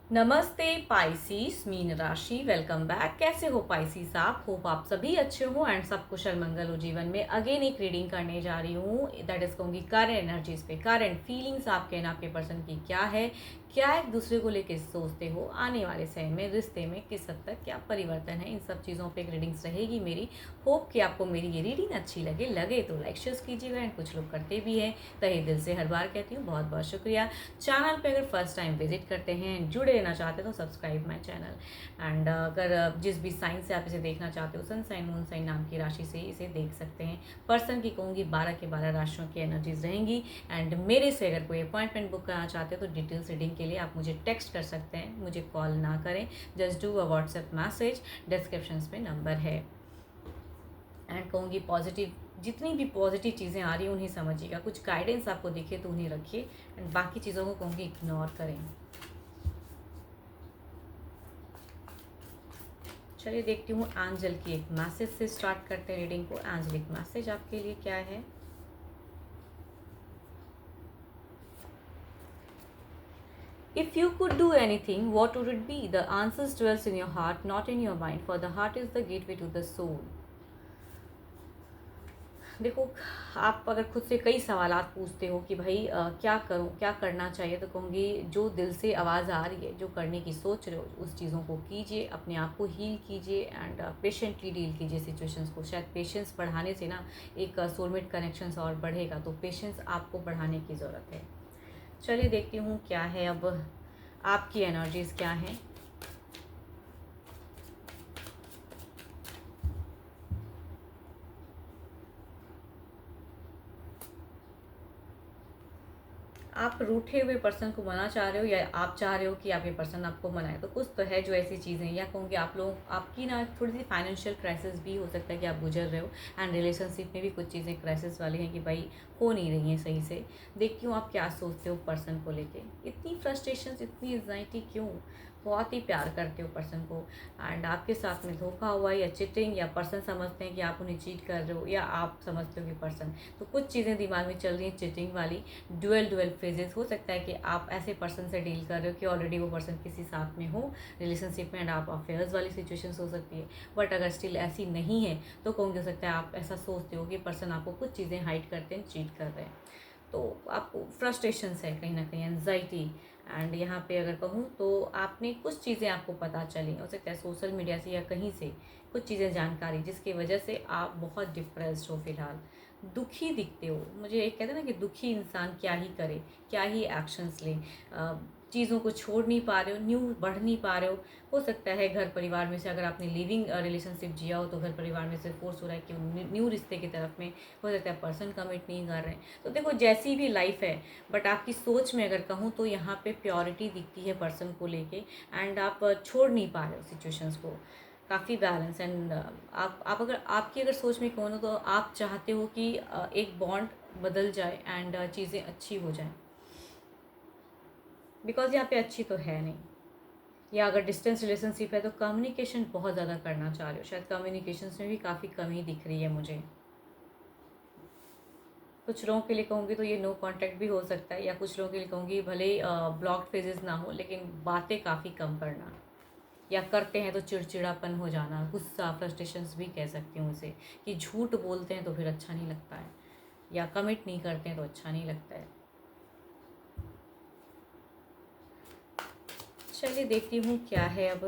नमस्ते पाइसीस मीन राशि। Welcome back. कैसे हो पाइसीस आप? होप आप सभी अच्छे हो एंड सब कुशल मंगल हो जीवन में। अगेन एक रीडिंग करने जा रही हूँ, दैट इज कहूँगी करंट एनर्जीज पे, करंट फीलिंग्स आपके एंड आपके पर्सन की क्या है, क्या एक दूसरे को लेकर सोचते हो, आने वाले समय में रिश्ते में किस हद तक क्या परिवर्तन है, इन सब चीज़ों पे एक रीडिंग्स रहेगी मेरी। होप कि आपको मेरी ये रीडिंग अच्छी लगे तो लाइक शेयर कीजिएगा एंड कुछ लोग करते भी हैं, तहे दिल से हर बार कहती हूँ बहुत बहुत शुक्रिया। चैनल पे अगर फर्स्ट टाइम विजिट करते हैं, जुड़े रहना चाहते हैं तो सब्सक्राइब माय चैनल। एंड अगर जिस भी साइन से आप इसे देखना चाहते हो, सन साइन मून साइन नाम की राशि से इसे देख सकते हैं। पर्सन की कहूँगी 12 के 12 राशियों की एनर्जीज रहेंगी। एंड मेरे से अगर कोई अपॉइंटमेंट बुक करना चाहते हो तो डिटेल्स रीडिंग के लिए आप मुझे टेक्स्ट कर सकते हैं, मुझे कॉल ना करें। Just do a WhatsApp message, description में नंबर है। एंड कहूँगी पॉजिटिव, जितनी भी पॉजिटिव चीज़ें आ रही हैं उन्हें समझिएगा, कुछ गाइडेंस आपको दिखे तो उन्हें रखिए एंड बाकी चीज़ों को कहूँगी इग्नोर करें। चलिए देखती हूँ एंजल की एक मैसेज से स्टार्ट करते हैं रीडिंग को। एंजलिक मैसेज आपके लिए क्या है? If you could do anything, what would it be? The answers dwells in your heart, not in your mind, for the heart is the gateway to the soul. देखो, आप अगर खुद से कई सवालात पूछते हो कि भाई क्या करूं, क्या करना चाहिए, तो कहूँगी जो दिल से आवाज़ आ रही है, जो करने की सोच रहे हो, उस चीज़ों को कीजिए, अपने आप को हील कीजिए एंड पेशेंटली डील कीजिए सिचुएशंस को। शायद पेशेंस बढ़ाने से ना एक सोलमेट कनेक्शंस और बढ़ेगा, तो पेशेंस आपको बढ़ाने की ज़रूरत है। चलिए देखती हूँ क्या है अब आपकी एनर्जीज़ क्या हैं। आप रूठे हुए पर्सन को मना चाह रहे हो या आप चाह रहे हो कि आप ये पर्सन आपको मनाए, तो कुछ तो है जो ऐसी चीज़ें, या कहूँगी आप लोग, आपकी ना थोड़ी सी फाइनेंशियल क्राइसिस भी हो सकता है कि आप गुजर रहे हो। एंड रिलेशनशिप में भी कुछ चीज़ें क्राइसिस वाली हैं कि भाई हो नहीं रही हैं सही से। देखती हूँ आप क्या सोचते हो पर्सन को लेके, इतनी फ्रस्ट्रेशन, इतनी एंजाइटी क्यों? बहुत ही प्यार करते हो पर्सन को एंड आपके साथ में धोखा हुआ या चिटिंग, या पर्सन समझते हैं कि आप उन्हें चीट कर रहे हो या आप समझते हो कि पर्सन, तो कुछ चीज़ें दिमाग में चल रही हैं चिटिंग वाली। डुअल फेजेस हो सकता है कि आप ऐसे पर्सन से डील कर रहे हो कि ऑलरेडी वो पर्सन किसी साथ में हो रिलेशनशिप में एंड आप अफेयर्स वाली सिचुएशंस हो सकती है। बट अगर स्टिल ऐसी नहीं है तो कहूँगी हो सकता है आप ऐसा सोचते हो कि पर्सन आपको कुछ चीज़ें हाइड करते हैं, चीट कर रहे हैं, तो आपको फ्रस्ट्रेशंस है कहीं ना कहीं, एनजाइटी। एंड यहाँ पे अगर कहूँ तो आपने कुछ चीज़ें आपको पता चली, हो सकता है सोशल मीडिया से या कहीं से कुछ चीज़ें जानकारी, जिसकी वजह से आप बहुत डिप्रेस्ड हो फिलहाल, दुखी दिखते हो। मुझे एक कहते हैं ना कि दुखी इंसान क्या ही करे, क्या ही एक्शंस ले, चीज़ों को छोड़ नहीं पा रहे हो, न्यू बढ़ नहीं पा रहे हो सकता है घर परिवार में से, अगर आपने लिविंग रिलेशनशिप जिया हो तो घर परिवार में से फोर्स हो रहा है कि न्यू रिश्ते की तरफ में, हो सकता है पर्सन कमिट नहीं कर रहे हैं। तो देखो जैसी भी लाइफ है, बट आपकी सोच में अगर कहूँ तो यहाँ पे प्योरिटी दिखती है पर्सन को लेके एंड आप छोड़ नहीं पा रहे हो सिचुएशंस को, काफ़ी बैलेंस। एंड आप अगर आपकी अगर सोच में कौन हो तो आप चाहते हो कि एक बॉन्ड बदल जाए एंड चीज़ें अच्छी हो जाएं, बिकॉज यहाँ पे अच्छी तो है नहीं। या अगर डिस्टेंस रिलेशनशिप है तो कम्युनिकेशन बहुत ज़्यादा करना चाह रहे हो, शायद कम्युनिकेशन में भी काफ़ी कमी दिख रही है मुझे। कुछ लोगों के लिए कहूँगी तो ये नो कांटेक्ट भी हो सकता है, या कुछ लोगों के लिए कहूँगी भले ब्लॉक्ड फेजेस ना हो लेकिन बातें काफ़ी कम करना, या करते हैं तो चिड़चिड़ापन हो जाना, गुस्सा, फ्रस्ट्रेशंस भी कह सकती हूँ इसे, कि झूठ बोलते हैं तो फिर अच्छा नहीं लगता है, या कमिट नहीं करते हैं तो अच्छा नहीं लगता है। चलिए देखती हूँ क्या है अब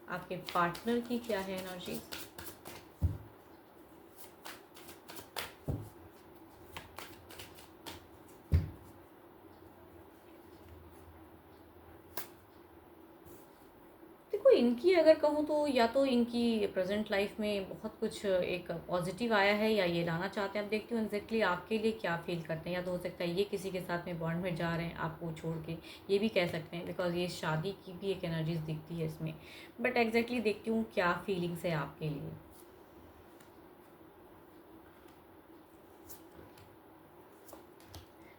आपके पार्टनर की क्या है एनर्जी। देखो इनकी अगर कहूँ तो या तो इनकी प्रेजेंट लाइफ में बहुत कुछ एक पॉजिटिव आया है या ये लाना चाहते हैं। अब देखती हूँ एग्जैक्टली आपके लिए क्या फील करते हैं, या तो हो सकता है ये किसी के साथ में बॉन्ड में जा रहे हैं आपको छोड़ के, ये भी कह सकते हैं, बिकॉज ये शादी की भी एक एनर्जीज दिखती है इसमें। बट एग्जैक्टली देखती हूँ क्या फीलिंग्स है आपके लिए।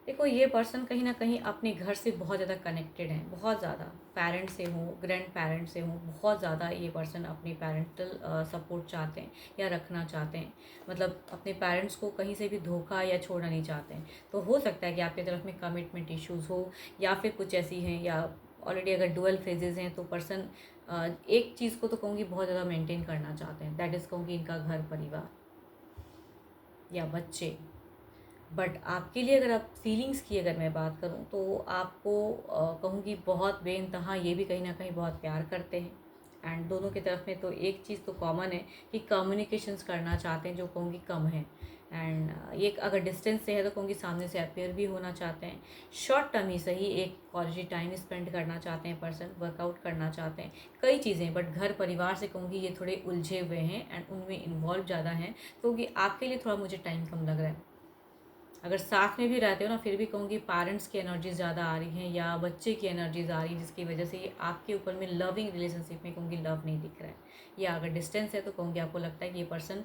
देखो ये पर्सन कहीं ना कहीं अपने घर से बहुत ज़्यादा कनेक्टेड है, बहुत ज़्यादा, पेरेंट्स से हो, ग्रैंड पेरेंट्स से हो, बहुत ज़्यादा ये पर्सन अपने पेरेंटल सपोर्ट चाहते हैं या रखना चाहते हैं, मतलब अपने पेरेंट्स को कहीं से भी धोखा या छोड़ना नहीं चाहते हैं। तो हो सकता है कि आपकी तरफ में कमिटमेंट इश्यूज़ हो, या फिर कुछ ऐसी हैं, या ऑलरेडी अगर डुअल फेजेस हैं तो पर्सन एक चीज़ को तो कहूँगी बहुत ज़्यादा मेंटेन करना चाहते हैं, दैट इज़ कहूँगी इनका घर परिवार या बच्चे। बट आपके लिए अगर आप फीलिंग्स की अगर मैं बात करूँ तो आपको कहूँगी बहुत बेइंतहा ये भी कहीं ना कहीं बहुत प्यार करते हैं। एंड दोनों की तरफ में तो एक चीज़ तो कॉमन है कि कम्युनिकेशंस करना चाहते हैं, जो कहूँगी कम है। एंड ये अगर डिस्टेंस से है तो कहूँगी सामने से अपेयर भी होना चाहते हैं। शॉर्ट टर्म ही सही एक क्वालिटी टाइम स्पेंड करना चाहते हैं पर्सन, वर्कआउट करना चाहते हैं, कई चीज़ें। बट घर परिवार से कहूँगी ये थोड़े उलझे हुए हैं एंड उनमें इन्वॉल्व ज़्यादा हैं, क्योंकि आपके लिए थोड़ा मुझे टाइम कम लग रहा है। अगर साथ में भी रहते हो ना, फिर भी कहूँगी पेरेंट्स की एनर्जीज ज़्यादा आ रही हैं या बच्चे की एनर्जीज आ रही है, जिसकी वजह से ये आपके ऊपर में लविंग रिलेशनशिप में कहूँगी लव नहीं दिख रहा है। या अगर डिस्टेंस है तो कहूँगी आपको लगता है कि ये पर्सन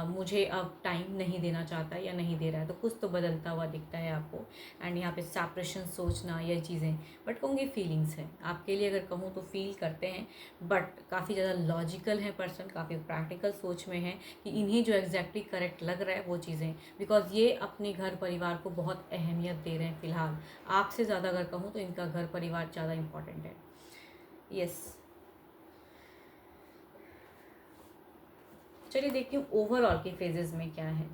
मुझे अब टाइम नहीं देना चाहता या नहीं दे रहा है, तो कुछ तो बदलता हुआ दिखता है आपको। एंड यहाँ पे सेपरेशन सोचना ये चीज़ें, बट कहूँगी फीलिंग्स है आपके लिए, अगर कहूँ तो फील करते हैं। बट काफ़ी ज़्यादा लॉजिकल है पर्सन, काफ़ी प्रैक्टिकल सोच में है कि इन्हें जो एग्जैक्टली करेक्ट लग रहा है वो चीज़ें, बिकॉज ये अपने घर परिवार को बहुत अहमियत दे रहे हैं फ़िलहाल। आपसे ज़्यादा अगर कहूँ तो इनका घर परिवार ज़्यादा इम्पॉर्टेंट है। यस, चलिए देखती हूँ ओवरऑल के फेजेस में क्या है।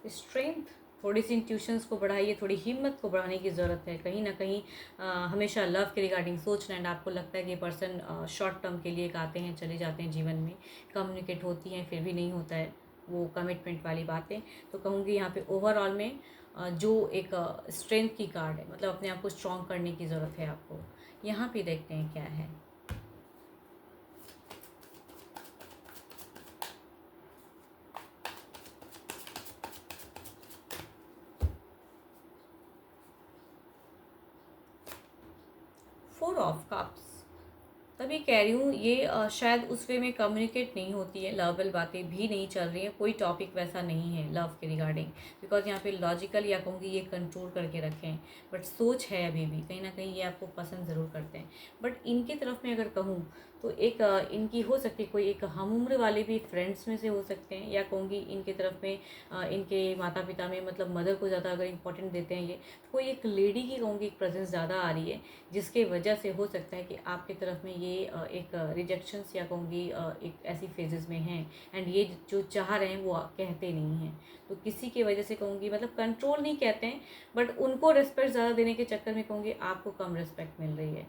स्ट्रेंथ, थोड़ी सी इंट्यूशंस को बढ़ाइए, थोड़ी हिम्मत को बढ़ाने की ज़रूरत है। कहीं ना कहीं हमेशा लव के रिगार्डिंग सोचना, एंड आपको लगता है कि ये पर्सन शॉर्ट टर्म के लिए एक आते हैं चले जाते हैं जीवन में, कम्युनिकेट होती हैं फिर भी नहीं होता है वो कमिटमेंट वाली बातें। तो कहूँगी यहाँ पे ओवरऑल में जो एक स्ट्रेंथ की कार्ड है, मतलब अपने आप को स्ट्रॉन्ग करने की ज़रूरत है आपको। यहाँ पे देखते हैं क्या है। फोर ऑफ कप्स, तभी कह रही हूँ ये शायद उस वे में कम्युनिकेट नहीं होती है, लवेबल बातें भी नहीं चल रही हैं, कोई टॉपिक वैसा नहीं है लव के रिगार्डिंग, बिकॉज यहाँ पे लॉजिकल या कहूँगी ये कंट्रोल करके रखे हैं। बट सोच है अभी भी, कहीं ना कहीं ये आपको पसंद ज़रूर करते हैं। बट इनकी तरफ में अगर कहूँ तो एक इनकी हो सकती है कोई एक हम उम्र वाले भी फ्रेंड्स में से हो सकते हैं, या कहूँगी इनके तरफ में इनके माता पिता में मतलब मदर को ज़्यादा अगर इंपॉर्टेंट देते हैं ये, तो कोई एक लेडी की कहूँगी एक प्रेजेंस ज़्यादा आ रही है, जिसके वजह से हो सकता है कि आपकी तरफ में ये एक रिजेक्शंस या कहूँगी एक ऐसी फेजेस में हैं। एंड ये जो चाह रहे हैं वो कहते नहीं हैं, तो किसी की वजह से कहूँगी मतलब कंट्रोल नहीं कहते हैं, बट उनको रिस्पेक्ट ज़्यादा देने के चक्कर में कहूँगी आपको कम रिस्पेक्ट मिल रही है,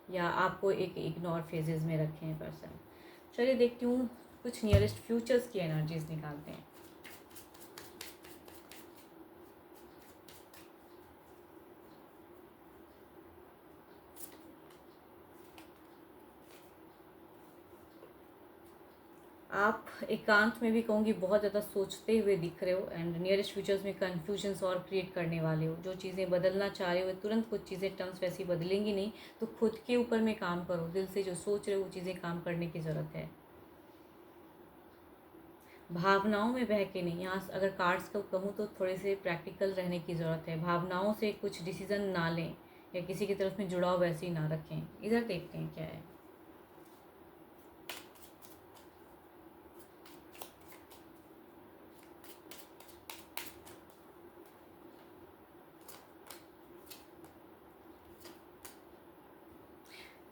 या आपको एक इग्नोर फेजेस में रखे हैं पर्सन। चलिए देखती हूँ कुछ नियरेस्ट फ्यूचर्स की एनर्जीज निकालते हैं। आप एकांत में भी कहूँगी बहुत ज़्यादा सोचते हुए दिख रहे हो, एंड नियरेस्ट फ्यूचर्स में कन्फ्यूजन्स और क्रिएट करने वाले हो। जो चीज़ें बदलना चाह रहे हो तुरंत कुछ चीज़ें टर्म्स वैसी बदलेंगी नहीं, तो खुद के ऊपर में काम करो, दिल से जो सोच रहे हो वो चीज़ें काम करने की ज़रूरत है। भावनाओं में बह के नहीं, यहाँ अगर कार्ड्स को कहूँ तो थोड़े से प्रैक्टिकल रहने की ज़रूरत है। भावनाओं से कुछ डिसीज़न ना लें, या किसी की तरफ में जुड़ाव वैसे ही ना रखें। इधर देखते हैं क्या है।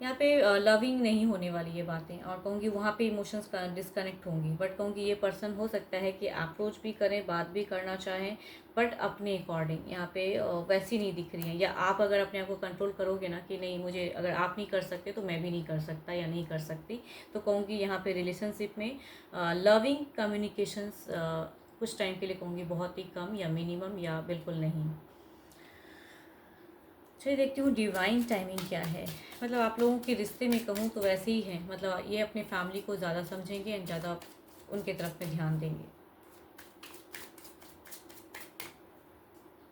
यहाँ पे लविंग नहीं होने वाली ये बातें, और कहूँगी वहाँ पे इमोशंस का डिस्कनेक्ट होंगी। बट कहूँगी ये पर्सन हो सकता है कि अप्रोच भी करें, बात भी करना चाहें, बट अपने अकॉर्डिंग यहाँ पे वैसी नहीं दिख रही है। या आप अगर अपने आप को कंट्रोल करोगे ना कि नहीं, मुझे अगर आप नहीं कर सकते तो मैं भी नहीं कर सकता या नहीं कर सकती, तो कहूँगी यहाँ पे रिलेशनशिप में लविंग कम्युनिकेशंस कुछ टाइम के लिए कहूँगी बहुत ही कम, या मिनिमम, या बिल्कुल नहीं। चलिए देखती हूँ डिवाइन टाइमिंग क्या है। मतलब आप लोगों के रिश्ते में कहूँ तो वैसे ही है, मतलब ये अपने फैमिली को ज़्यादा समझेंगे एंड ज़्यादा उनके तरफ में ध्यान देंगे।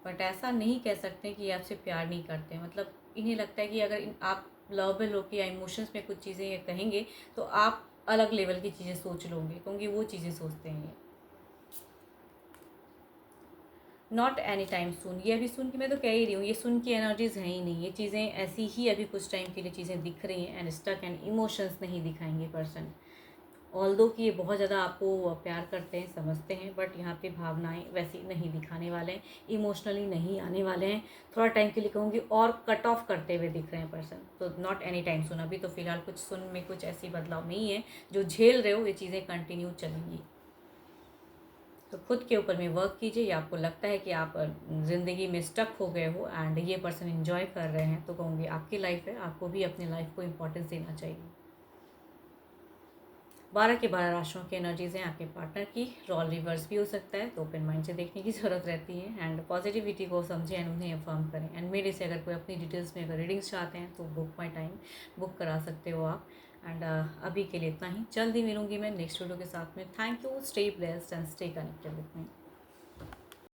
बट ऐसा नहीं कह सकते कि ये आपसे प्यार नहीं करते, मतलब इन्हें लगता है कि अगर आप लवेबल हो के या इमोशंस में कुछ चीज़ें ये कहेंगे तो आप अलग लेवल की चीज़ें सोच लोगे, क्योंकि वो चीज़ें सोचते हैं ये। नॉट एनी टाइम सुन, ये अभी सुन के मैं तो कह ही रही हूँ, ये सुन की एनर्जीज हैं ही नहीं, ये चीज़ें ऐसी ही अभी कुछ टाइम के लिए चीज़ें दिख रही हैं, एंड स्टक एंड इमोशंस नहीं दिखाएंगे पर्सन। ऑल्दो कि ये बहुत ज़्यादा आपको प्यार करते हैं, समझते हैं, बट यहाँ पे भावनाएं वैसी नहीं दिखाने वाले हैं, इमोशनली नहीं आने वाले हैं। थोड़ा टाइम के लिए कहूँगी और कट ऑफ करते हुए दिख रहे हैं पर्सन, तो नॉट एनी टाइम सुन। अभी तो फिलहाल कुछ सुन में कुछ ऐसी बदलाव नहीं है। जो झेल रहे हो ये चीज़ें कंटिन्यू चलेंगी, तो खुद के ऊपर में वर्क कीजिए। या आपको लगता है कि आप ज़िंदगी में स्टक हो गए हो एंड ये पर्सन एंजॉय कर रहे हैं, तो कहूँगी आपकी लाइफ है, आपको भी अपनी लाइफ को इम्पोर्टेंस देना चाहिए। 12 के 12 राशियों की एनर्जीज हैं आपके पार्टनर की। रोल रिवर्स भी हो सकता है, तो ओपन माइंड से देखने की ज़रूरत रहती है एंड पॉजिटिविटी को समझें एंड उन्हें अफर्म करें। एंड मेरे से अगर कोई अपनी डिटेल्स में अगर रीडिंग्स चाहते हैं तो बुक माई टाइम बुक करा सकते हो आप। एंड अभी के लिए इतना ही। जल्दी मिलूंगी मैं नेक्स्ट वीडियो के साथ में। Thank you, stay blessed and stay connected with me.